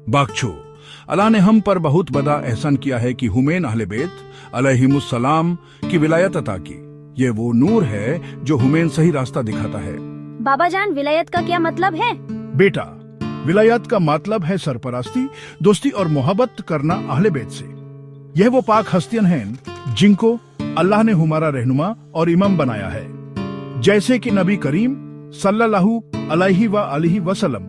बागचो, अल्लाह ने हम पर बहुत बड़ा एहसान किया है कि हुमैन अहले बैत अलैहिमुस्सलाम की विलायत अता की। ये वो नूर है जो हुमैन सही रास्ता दिखाता है। बाबा जान, विलायत का क्या मतलब है? बेटा, विलायत का मतलब है सरपरस्ती, दोस्ती और मोहब्बत करना अहले बैत से। यह वो पाक हस्तियां हैं जिनको अल्लाह ने हमारा रहनुमा और इमाम बनाया है। जैसे कि नबी करीम सल्लल्लाहु अलैहि वसल्लम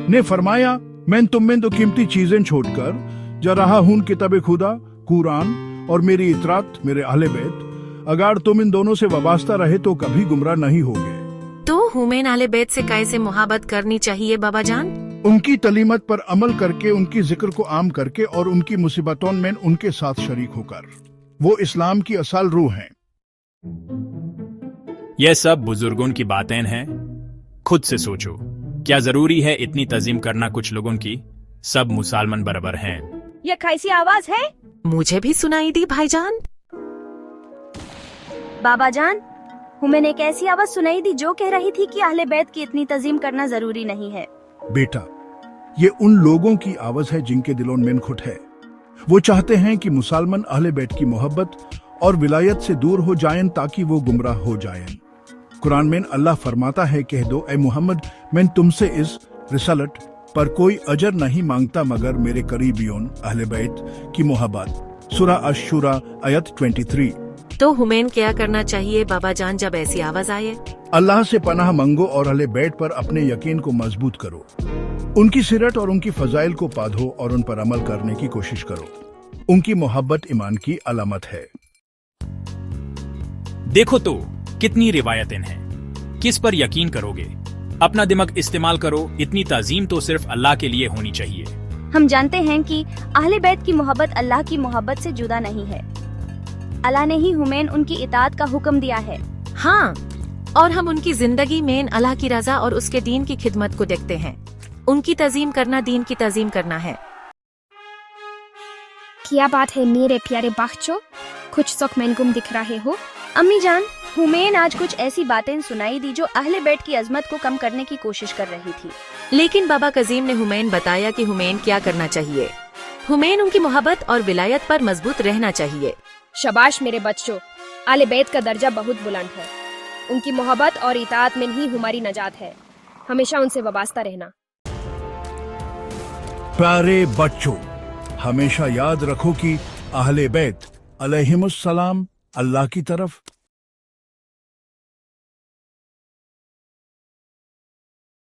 ने फरमाया, मैं तुम में दो कीमती चीजें छोड़कर जा रहा हूं, किताब खुदा कुरान और मेरी इतरात मेरे अहले बैत। अगर तुम इन दोनों से वाबस्ता रहे तो कभी गुमराह नहीं होगे। तो हुमैन अहले बैत से कैसे मोहब्बत करनी चाहिए बाबा जान? उनकी तलीमत पर अमल करके, उनकी जिक्र को आम करके और उनकी मुसीबतों में उनके साथ शरीक होकर। वो इस्लाम की असल रूह हैं। यह सब बुजुर्गों की बातें हैं। खुद से सोचो, क्या जरूरी है इतनी तजीम करना कुछ लोगों की? सब मुसलमान बराबर हैं। ये कैसी आवाज है? मुझे भी सुनाई दी भाईजान। बाबा जान, हुमैन एक ऐसी आवाज सुनाई दी जो कह रही थी कि अहले बैत की इतनी तजीम करना जरूरी नहीं है। बेटा, ये उन लोगों की आवाज है जिनके दिलों में खुट है। वो चाहते हैं कि मुसलमान अहले बैत की मोहब्बत और विलायत से दूर हो जाएं ताकि वो गुमराह हो जाएं। कुरान में अल्लाह फरमाता है, कह दो ए मोहम्मद, मैं तुमसे इस रिसालत पर कोई अजर नहीं मांगता मगर मेरे करीबियों अहले बैत की मोहब्बत। सूरा अश-शूरा आयत 23। तो हुमैन क्या करना चाहिए बाबा जान जब ऐसी आवाज आए? अल्लाह से पनाह मांगो और अहले बैत पर अपने यकीन को मजबूत करो। उनकी सीरत और उनकी फजाइल को पाधो और उन पर अमल करने की कोशिश करो। उनकी मोहब्बत ईमान की अलामत है। देखो तो कितनी रिवायतें हैं। किस पर यकीन करोगे? अपना दिमाग इस्तेमाल करो। इतनी ताजीम तो सिर्फ अल्लाह के लिए होनी चाहिए। हम जानते हैं कि अहले बैत की मोहब्बत अल्लाह की मोहब्बत से जुदा नहीं है। अल्लाह ने ही हुमैन उनकी इताअत का हुक्म दिया है। हाँ, और हम उनकी जिंदगी में अल्लाह की रजा और उसके दीन की खिदमत को देखते हैं। उनकी तजीम करना दीन की तजीम करना है। क्या बात है मेरे प्यारे बागचो, कुछ शौक में गुम दिख रहे हो? अम्मी जान, हुमैन आज कुछ ऐसी बातें सुनाई दी जो अहले बैत की अजमत को कम करने की कोशिश कर रही थी। लेकिन बाबा कजीम ने हुमैन बताया कि हुमैन क्या करना चाहिए। हुमैन उनकी मोहब्बत और विलायत पर मजबूत रहना चाहिए। शाबाश मेरे बच्चों, अहले बैत का दर्जा बहुत बुलंद है। उनकी मोहब्बत और इताअत में ही हमारी नजात है। हमेशा उनसे वाबस्ता रहना। प्यारे बच्चों, हमेशा याद रखो कि अहले बैत अलैहिमुस्सलाम अल्लाह की तरफ